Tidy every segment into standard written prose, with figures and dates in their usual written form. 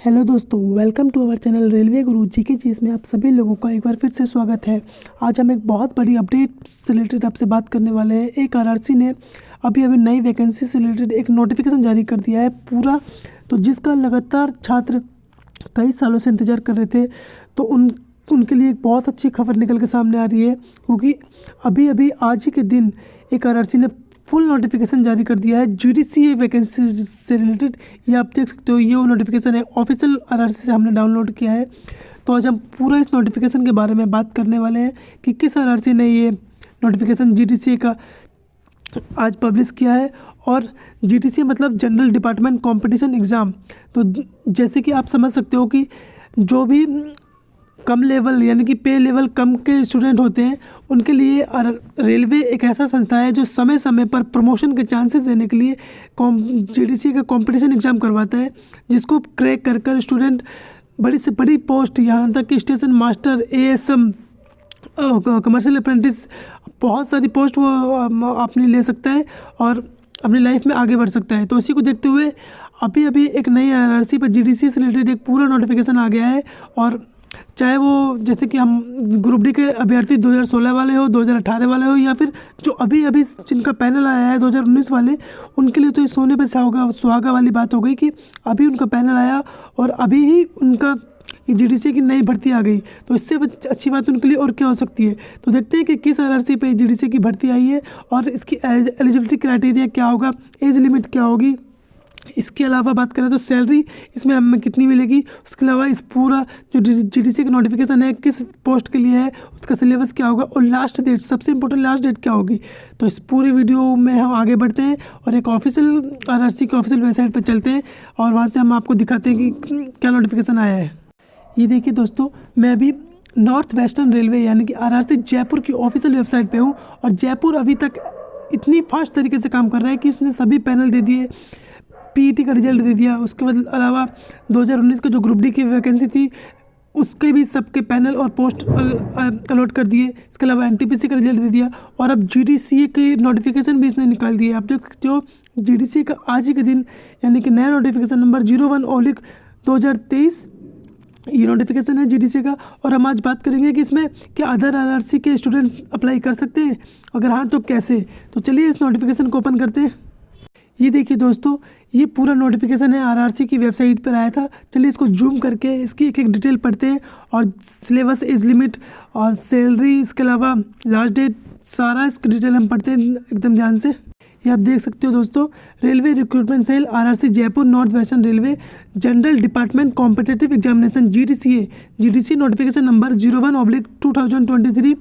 Hello दोस्तों, welcome to our channel railway Guru GK ji. इसमें आप सभी लोगों का एक बार फिर से स्वागत है। आज हम एक बहुत बड़ी अपडेट से रिलेटेड आपसे बात करने वाले हैं। एक आरआरसी ने अभी नई वैकेंसी से रिलेटेड एक नोटिफिकेशन जारी कर दिया है पूरा, तो जिसका लगातार छात्र कई सालों से इंतज़ार कर रहे थे। तो उनके लिए एक बहुत अच्छी खबर निकल के सामने आ रही है, क्योंकि अभी अभी आज ही के दिन एक आरआरसी ने फुल नोटिफिकेशन जारी कर दिया है जीडीसीए वैकेंसी से रिलेटेड। ये आप देख सकते हो, ये वो नोटिफिकेशन है, ऑफिशियल आरआरसी से हमने डाउनलोड किया है। तो आज हम पूरा इस नोटिफिकेशन के बारे में बात करने वाले हैं कि किस आरआरसी ने ये नोटिफिकेशन जीडीसीए का आज पब्लिश किया है। और जीडीसीए मतलब जनरल डिपार्टमेंट कंपटीशन एग्ज़ाम। तो जैसे कि आप समझ सकते हो कि जो भी कम लेवल यानी कि पे लेवल कम के स्टूडेंट होते हैं, उनके लिए रेलवे एक ऐसा संस्था है जो समय समय पर प्रमोशन के चांसेस देने के लिए जीडीसी का कंपटीशन एग्ज़ाम करवाता है, जिसको क्रैक कर कर स्टूडेंट बड़ी से बड़ी पोस्ट, यहाँ तक कि station master, ASM, commercial apprentice, बहुत सारी पोस्ट वो अपनी ले सकता है और अपनी लाइफ में आगे बढ़ सकता है। तो इसी को देखते हुए अभी अभी एक नई आरआरसी पर जीडीसी से रिलेटेड एक पूरा नोटिफिकेशन आ गया है। और चाहे वो जैसे कि हम ग्रुप डी के अभ्यर्थी 2016 वाले हो, 2018 वाले हो, या फिर जो अभी अभी जिनका पैनल आया है 2019 वाले, उनके लिए तो ये सोने पर सुहागा वाली बात हो गई कि अभी उनका पैनल आया और अभी ही उनका ये जीडीसी की नई भर्ती आ गई। तो इससे अच्छी बात उनके लिए और क्या हो सकती है। तो देखते हैं कि किस आरआरसी पे जीडीसी की भर्ती आई है और इसकी एलिजिबिलिटी क्राइटेरिया क्या होगा, एज लिमिट क्या होगी। इसके अलावा बात करें तो सैलरी इसमें हमें कितनी मिलेगी। उसके अलावा इस पूरा जो जीडीसी का नोटिफिकेशन है किस पोस्ट के लिए है, उसका सिलेबस क्या होगा और लास्ट डेट, सबसे इंपॉर्टेंट लास्ट डेट क्या होगी। तो इस पूरे वीडियो में हम आगे बढ़ते हैं और एक ऑफिशियल आरआरसी की ऑफिशियल वेबसाइट पर चलते हैं और वहाँ से हम आपको दिखाते हैं कि क्या नोटिफिकेशन आया है। ये देखिए दोस्तों, मैं अभी नॉर्थ वेस्टर्न रेलवे यानी कि आरआरसी जयपुर की ऑफिशियल वेबसाइट पे हूँ। और जयपुर अभी तक इतनी फास्ट तरीके से काम कर रहा है कि उसने सभी पैनल दे दिए, पीईटी का रिजल्ट दे दिया। उसके बाद अलावा 2019 का जो ग्रुप डी की वैकेंसी थी उसके भी सबके पैनल और पोस्ट अलॉट कर दिए। इसके अलावा एनटीपीसी का रिजल्ट दे दिया और अब जीडीसीए के नोटिफिकेशन भी इसने निकाल दिए। आप देख सकते हो जीडीसीए का आज ही के दिन यानी कि नया नोटिफिकेशन नंबर 01/2023 ये नोटिफिकेशन है जीडीसी का। और हम आज बात करेंगे कि इसमें क्या अदर आरआरसी के स्टूडेंट्स अप्लाई कर सकते हैं, अगर हाँ तो कैसे। तो चलिए इस नोटिफिकेशन को ओपन करते हैं। ये देखिए दोस्तों, ये पूरा नोटिफिकेशन है आरआरसी की वेबसाइट पर आया था। चलिए इसको जूम करके इसकी एक एक डिटेल पढ़ते हैं और सिलेबस, एज लिमिट और सैलरी, इसके अलावा लास्ट डेट, सारा इसकी डिटेल हम पढ़ते हैं एकदम ध्यान से। ये आप देख सकते हो दोस्तों, railway recruitment cell RRC Jaipur north western railway general department competitive examination GDC notification number 01/2023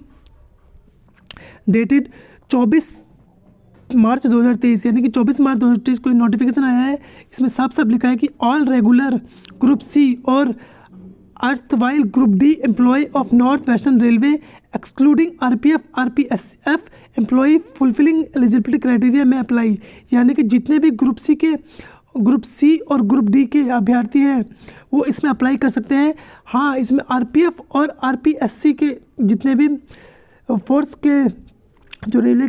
dated 24 March 2023 यानी कि 24 मार्च 2023 को नोटिफिकेशन आया है। इसमें साफ साफ लिखा है कि ऑल रेगुलर ग्रुप सी और erstwhile group D employee of north western railway excluding RPF RPSF employee fulfilling eligibility criteria में अप्लाई। यानी कि जितने भी ग्रुप सी और ग्रुप डी के अभ्यर्थी हैं वो इसमें अप्लाई कर सकते हैं। हाँ, इसमें आरपीएफ और आरपीएससी के जितने भी फोर्स के जो रेलवे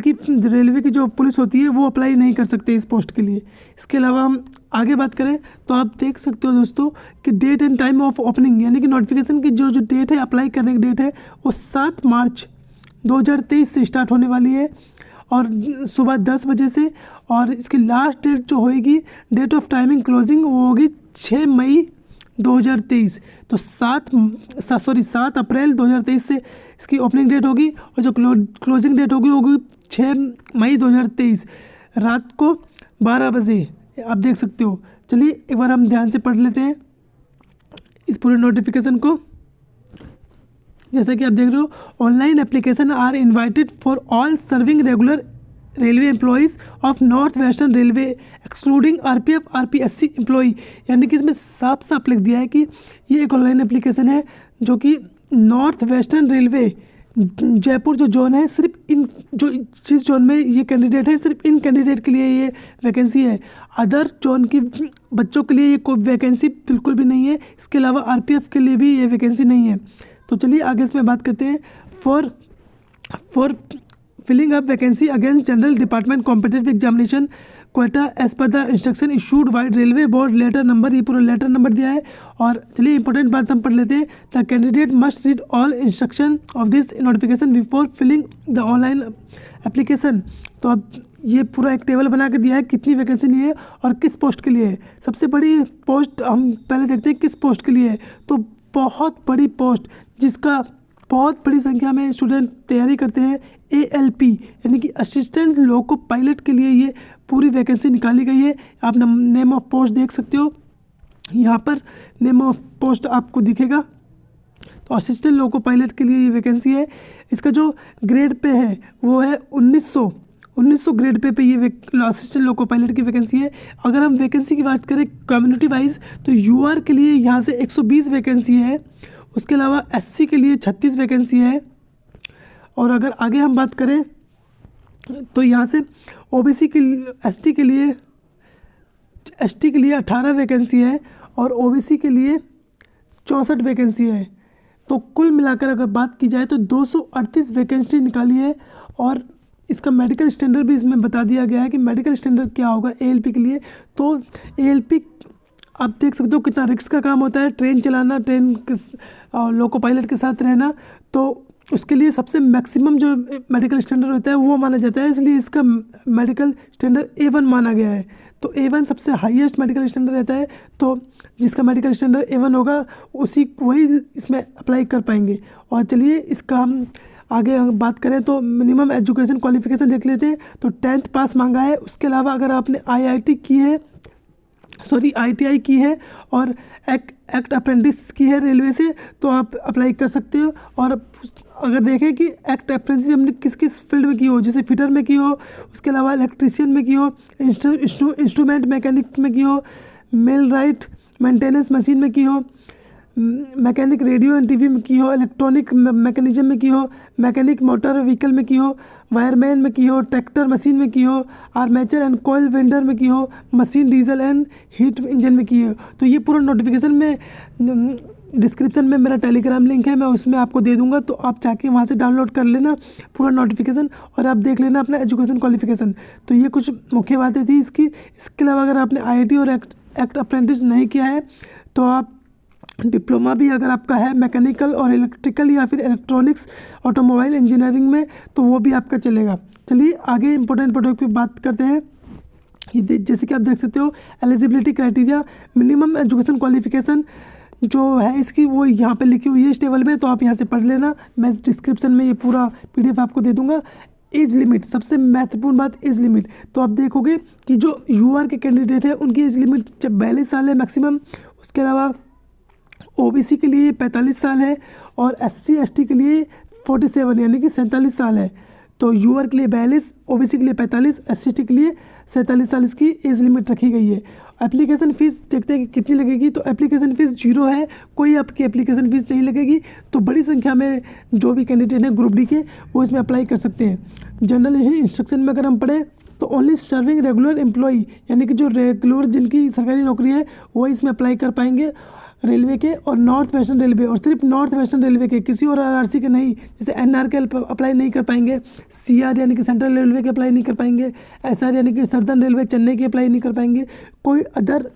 की जो पुलिस होती है वो अप्लाई नहीं कर सकते इस पोस्ट के लिए। इसके अलावा हम आगे बात करें तो आप देख सकते हो दोस्तों कि date and time of opening यानी कि नोटिफिकेशन की जो डेट है, अप्लाई करने की डेट है, वो 7 मार्च 2023 से स्टार्ट होने वाली है और सुबह 10 बजे से। और इसकी लास्ट डेट जो होएगी, डेट ऑफ टाइमिंग क्लोजिंग, वो होगी 6 मई 2023। तो 7 अप्रैल 2023 से इसकी ओपनिंग डेट होगी और जो क्लोजिंग डेट होगी 6 मई 2023 रात को 12 बजे। आप देख सकते हो। चलिए एक बार हम ध्यान से पढ़ लेते हैं इस पूरे नोटिफिकेशन को। जैसा कि आप देख रहे हो, online application are invited for all serving regular railway employees of north western railway excluding RPF RPSC employ. यानी कि इसमें साफ साफ लिख दिया है कि ये एक ऑनलाइन एप्लीकेशन है जो कि नॉर्थ वेस्टर्न रेलवे जयपुर जो जोन है, सिर्फ इन जो जिस जोन में ये कैंडिडेट है, सिर्फ इन कैंडिडेट के लिए ये वैकेंसी है। अदर जोन की बच्चों के लिए ये कोई वैकेंसी बिल्कुल भी नहीं है। इसके अलावा आरपीएफ के लिए भी ये वैकेंसी नहीं है। तो चलिए आगे इसमें बात करते हैं। For filling up vacancy against general department competitive examination quota as per the instruction issued by railway board letter number, ये पूरा लेटर नंबर दिया है। और चलिए इंपॉर्टेंट बात हम पढ़ लेते हैं। The candidate must read all instruction of this notification before filling the online application. तो अब ये पूरा एक टेबल बना के दिया है कितनी वैकेंसी लिए है और किस पोस्ट के लिए है। सबसे बड़ी पोस्ट हम पहले देखते हैं किस पोस्ट के लिए है। तो बहुत बड़ी पोस्ट जिसका बहुत बड़ी संख्या में स्टूडेंट तैयारी करते हैं, ALP यानी कि असिस्टेंट लोको पायलट के लिए ये पूरी वैकेंसी निकाली गई है। आप नेम ऑफ पोस्ट देख सकते हो, यहाँ पर नेम ऑफ पोस्ट आपको दिखेगा। तो असिस्टेंट लोको पायलट के लिए ये वैकेंसी है। इसका जो ग्रेड पे है वो है 1900 ग्रेड पे ये असिस्टेंट लोको पायलट की वैकेंसी है। अगर हम वैकेंसी की बात करें कम्युनिटी वाइज तो UR के लिए यहाँ से 120 वैकेंसी है। उसके अलावा SC के लिए 36 वैकेंसी है। और अगर आगे हम बात करें तो यहाँ से OBC के ST के लिए 18 वैकेंसी है और OBC के लिए 64 वैकेंसी है। तो कुल मिलाकर अगर बात की जाए तो 238 वैकेंसी निकाली है। और इसका मेडिकल स्टैंडर्ड भी इसमें बता दिया गया है कि मेडिकल स्टैंडर्ड क्या होगा ALP के लिए। तो ALP आप देख सकते हो कितना रिस्क का काम होता है, ट्रेन चलाना, ट्रेन लोको पायलट के साथ रहना। तो उसके लिए सबसे मैक्सिमम जो मेडिकल स्टैंडर्ड होता है वो माना जाता है, इसलिए इसका मेडिकल स्टैंडर्ड A1 माना गया है। तो A1 सबसे हाईएस्ट मेडिकल स्टैंडर्ड रहता है। तो जिसका मेडिकल स्टैंडर्ड A1 होगा वही इसमें अप्लाई कर पाएंगे। और चलिए इसका हम आगे हम बात करें तो मिनिमम एजुकेशन क्वालिफिकेशन देख लेते हैं। तो 10th पास मांगा है। उसके अलावा अगर आपने ITI की है और एक्ट अप्रेंटिस की है रेलवे से तो आप अप्लाई कर सकते हो। और अगर देखें कि एक्ट अप्रेंटिस हमने किस किस फील्ड में की हो, जैसे फिटर में की हो, उसके अलावा इलेक्ट्रीशियन में की हो, इंस्ट्रूमेंट मैकेनिक में की हो, मेल राइट मेंटेनेंस मशीन में की हो, मैकेनिक रेडियो एंड TV में की हो, इलेक्ट्रॉनिक मैकेनिज्म में की हो, मैकेनिक मोटर व्हीकल में की हो, वायरमैन में की हो, ट्रैक्टर मशीन में की हो, आर्मेचर एंड कॉइल वेंडर में की हो, machine diesel and heat engine में की हो। तो ये पूरा नोटिफिकेशन में डिस्क्रिप्शन में मेरा टेलीग्राम लिंक है, मैं उसमें आपको दे दूंगा। तो आप जाके वहाँ से डाउनलोड कर लेना पूरा नोटिफिकेशन और आप देख लेना अपना एजुकेशन क्वालिफिकेशन। तो ये कुछ मुख्य बातें थी इसकी। इसके अलावा अगर आपने IIT और एक्ट अप्रेंटिस नहीं किया है तो आप डिप्लोमा भी अगर आपका है मैकेनिकल और इलेक्ट्रिकल या फिर इलेक्ट्रॉनिक्स ऑटोमोबाइल इंजीनियरिंग में तो वो भी आपका चलेगा। चलिए आगे इंपॉर्टेंट प्रोडक्ट पे बात करते हैं। ये जैसे कि आप देख सकते हो eligibility criteria, minimum education qualification जो है इसकी वो यहाँ पे लिखी हुई है इस टेबल में। तो आप यहाँ से पढ़ लेना, मैं डिस्क्रिप्शन में ये पूरा PDF आपको दे दूँगा। एज लिमिट, सबसे महत्वपूर्ण बात एज लिमिट। तो आप देखोगे कि जो UR के कैंडिडेट हैं उनकी एज लिमिट 42 साल है मैक्सिमम। उसके अलावा OBC के लिए 45 साल है और SC ST के लिए 47 यानी कि 47 साल है। तो UR के लिए 42, OBC के लिए 45, SC ST के लिए 47 साल इसकी एज लिमिट रखी गई है। एप्लीकेशन फ़ीस देखते हैं कि कितनी लगेगी। तो एप्लीकेशन फ़ीस 0 है, कोई आपकी एप्लीकेशन फ़ीस नहीं लगेगी। तो बड़ी संख्या में जो भी कैंडिडेट हैं ग्रुप D के वो इसमें अप्लाई कर सकते हैं। जनरल इंस्ट्रक्शन में अगर हम पढ़ें तो ओनली सर्विंग रेगुलर एम्प्लॉई यानी कि जो रेगुलर जिनकी सरकारी नौकरी है वो इसमें अप्लाई कर पाएंगे रेलवे के और नॉर्थ वेस्टर्न रेलवे, और सिर्फ नॉर्थ वेस्टर्न रेलवे के, किसी और RRC के नहीं। जैसे NR के अप्लाई नहीं कर पाएंगे, CR यानी कि सेंट्रल रेलवे के अप्लाई नहीं कर पाएंगे, SR यानी कि सदर्न रेलवे चेन्नई के अप्लाई नहीं कर पाएंगे, कोई अदर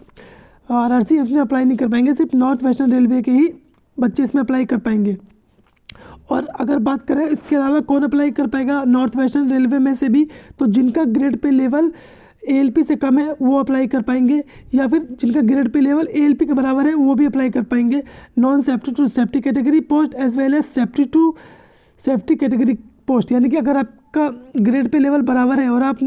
RRC इसमें अप्लाई नहीं कर पाएंगे। सिर्फ नॉर्थ वेस्टर्न रेलवे के ही बच्चे इसमें अप्लाई कर पाएंगे। और अगर बात करें इसके अलावा कौन अप्लाई कर पाएगा नॉर्थ वेस्टर्न रेलवे में से भी, तो जिनका ग्रेड पे लेवल ALP से कम है वो अप्लाई कर पाएंगे, या फिर जिनका ग्रेड पे लेवल ALP के बराबर है वो भी अप्लाई कर पाएंगे। Non safety to safety category post as well as safety to safety category post, यानी कि अगर आपका ग्रेड पे लेवल बराबर है और आप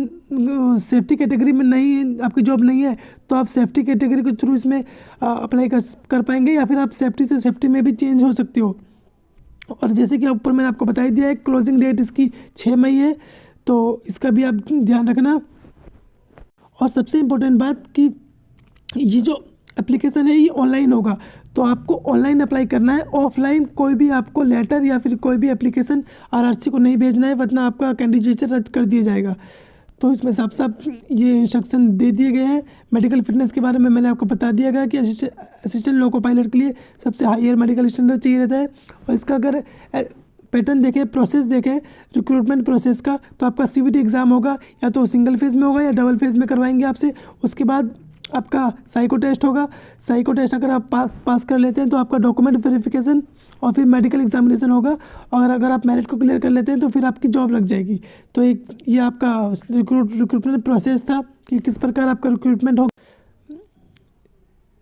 सेफ्टी कैटेगरी में नहीं, आपकी जॉब नहीं है, तो आप सेफ्टी कैटेगरी के थ्रू इसमें अप्लाई कर पाएंगे, या फिर आप सेफ्टी से सेफ्टी में भी चेंज हो सकते हो। और जैसे कि ऊपर मैंने आपको बता ही दिया है क्लोजिंग डेट इसकी 6 मई है, तो इसका भी आप ध्यान रखना। और सबसे इम्पोर्टेंट बात कि ये जो एप्लीकेशन है ये ऑनलाइन होगा, तो आपको ऑनलाइन अप्लाई करना है। ऑफलाइन कोई भी आपको लेटर या फिर कोई भी एप्लीकेशन RRC को नहीं भेजना है, वरना आपका कैंडिडेचर रद्द कर दिया जाएगा। तो इसमें साफ साफ ये इंस्ट्रक्शन दे दिए गए हैं। मेडिकल फिटनेस के बारे में मैंने आपको बता दिया गया कि असिस्टेंट लोको पायलट के लिए सबसे हाईयर मेडिकल स्टैंडर्ड चाहिए रहता है। और इसका अगर पैटर्न देखें, प्रोसेस देखें रिक्रूटमेंट प्रोसेस का, तो आपका CBT एग्ज़ाम होगा या तो सिंगल फेज़ में होगा या डबल फेज़ में करवाएंगे आपसे। उसके बाद आपका साइको टेस्ट होगा। साइको टेस्ट अगर आप पास कर लेते हैं तो आपका डॉक्यूमेंट वेरिफिकेशन और फिर मेडिकल एग्जामिनेशन होगा, और अगर आप मेरिट को क्लियर कर लेते हैं तो फिर आपकी जॉब लग जाएगी। तो एक ये आपका रिक्रूटमेंट प्रोसेस था कि किस प्रकार आपका रिक्रूटमेंट होगा।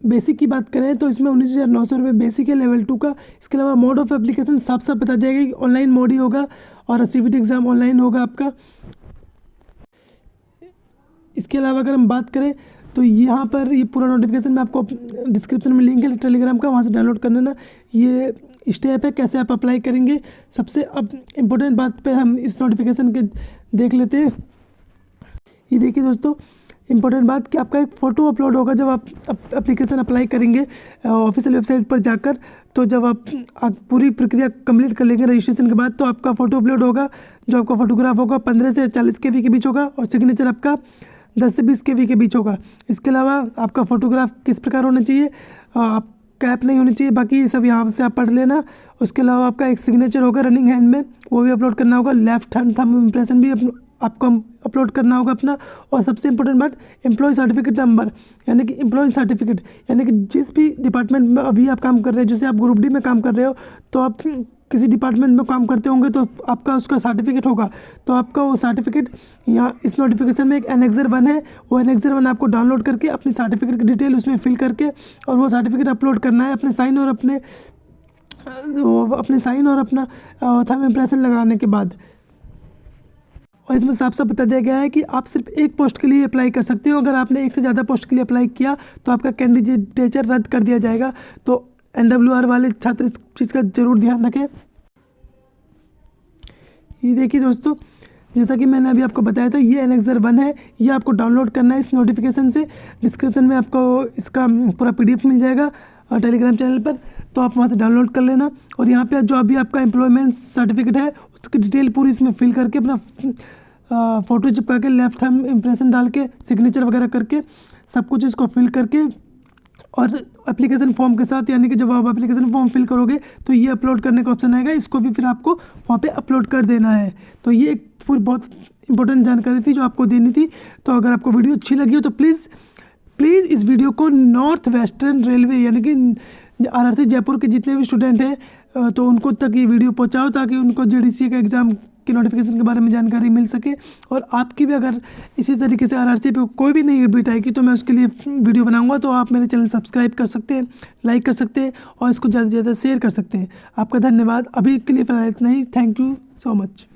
बेसिक की बात करें तो इसमें 19,900 रुपये बेसिक है लेवल 2 का। इसके अलावा मोड ऑफ एप्लीकेशन साफ साफ बता दिया गया कि ऑनलाइन मोड ही होगा और CBT एग्ज़ाम ऑनलाइन होगा आपका। इसके अलावा अगर हम बात करें तो यहाँ पर ये पूरा नोटिफिकेशन में आपको डिस्क्रिप्शन में लिंक है टेलीग्राम का, वहाँ से डाउनलोड कर लेना। ये स्टेप है कैसे आप अप्लाई करेंगे। सबसे अब इम्पोर्टेंट बात पे हम इस नोटिफिकेशन के देख लेते हैं। ये देखिए दोस्तों, इम्पोर्टेंट बात कि आपका एक फ़ोटो अपलोड होगा जब आप एप्लीकेशन अप्लाई करेंगे ऑफिशियल वेबसाइट पर जाकर। तो जब आप पूरी प्रक्रिया कंप्लीट कर लेंगे रजिस्ट्रेशन के बाद, तो आपका फ़ोटो अपलोड होगा। जो आपका फोटोग्राफ होगा 15 से 40 KB के बीच होगा और सिग्नेचर आपका 10 से 20 KB के बीच होगा। इसके अलावा आपका फ़ोटोग्राफ किस प्रकार होना चाहिए, आप कैप नहीं होनी चाहिए, बाकी ये सब यहाँ से आप पढ़ लेना। उसके अलावा आपका एक सिग्नेचर होगा रनिंग हैंड में, वो भी अपलोड करना होगा। लेफ्ट हैंड थंब इम्प्रेशन भी आपको अपलोड करना होगा अपना। और सबसे इंपॉर्टेंट बात, एम्प्लॉय सर्टिफिकेट नंबर, यानी कि एम्प्लॉय सर्टिफिकेट, यानी कि जिस भी डिपार्टमेंट में अभी आप काम कर रहे हैं, जैसे आप ग्रुप डी में काम कर रहे हो तो आप किसी डिपार्टमेंट में काम करते होंगे तो आपका उसका सर्टिफिकेट होगा। तो आपका वो सर्टिफिकेट यहाँ इस नोटिफिकेशन में एक एनेक्सर 1 है, वो एनेक्सर 1 आपको डाउनलोड करके अपनी सर्टिफिकेट की डिटेल उसमें फिल करके और वो सर्टिफिकेट अपलोड करना है अपने साइन और अपना थंब इम्प्रेशन लगाने के बाद। और इसमें साफ साफ बता दिया गया है कि आप सिर्फ एक पोस्ट के लिए अप्लाई कर सकते हो। अगर आपने एक से ज़्यादा पोस्ट के लिए अप्लाई किया तो आपका कैंडिडेचर रद्द कर दिया जाएगा। तो NWR वाले छात्र इस चीज़ का ज़रूर ध्यान रखें। ये देखिए दोस्तों, जैसा कि मैंने अभी आपको बताया था, ये एनेक्सर 1 है, ये आपको डाउनलोड करना है इस नोटिफिकेशन से। डिस्क्रिप्शन में आपको इसका पूरा PDF मिल जाएगा और टेलीग्राम चैनल पर, तो आप वहाँ से डाउनलोड कर लेना। और यहाँ पे जो अभी आपका एम्प्लॉयमेंट सर्टिफिकेट है उसकी डिटेल पूरी इसमें फिल करके अपना फ़ोटो चिपका के लेफ्ट हैंड इम्प्रेशन डाल के सिग्नेचर वगैरह करके सब कुछ इसको फिल करके और एप्लीकेशन फॉर्म के साथ, यानी कि जब आप एप्लीकेशन फॉर्म फिल करोगे तो ये अपलोड करने का ऑप्शन आएगा, इसको भी फिर आपको वहाँ पे अपलोड कर देना है। तो ये एक पूरी बहुत इंपॉर्टेंट जानकारी थी जो आपको देनी थी। तो अगर आपको वीडियो अच्छी लगी हो तो प्लीज़ इस वीडियो को नॉर्थ वेस्टर्न रेलवे यानी कि RRC जयपुर के जितने भी स्टूडेंट हैं तो उनको तक ये वीडियो पहुँचाओ, ताकि उनको JDC का एग्ज़ाम की नोटिफिकेशन के बारे में जानकारी मिल सके। और आपकी भी अगर इसी तरीके से RRC पे कोई भी नई अपडेट आएगी तो मैं उसके लिए वीडियो बनाऊंगा। तो आप मेरे चैनल सब्सक्राइब कर सकते हैं, लाइक कर सकते हैं और इसको ज़्यादा से ज़्यादा शेयर कर सकते हैं। आपका धन्यवाद। अभी के लिए फिलहाल इतना ही। Thank you so much.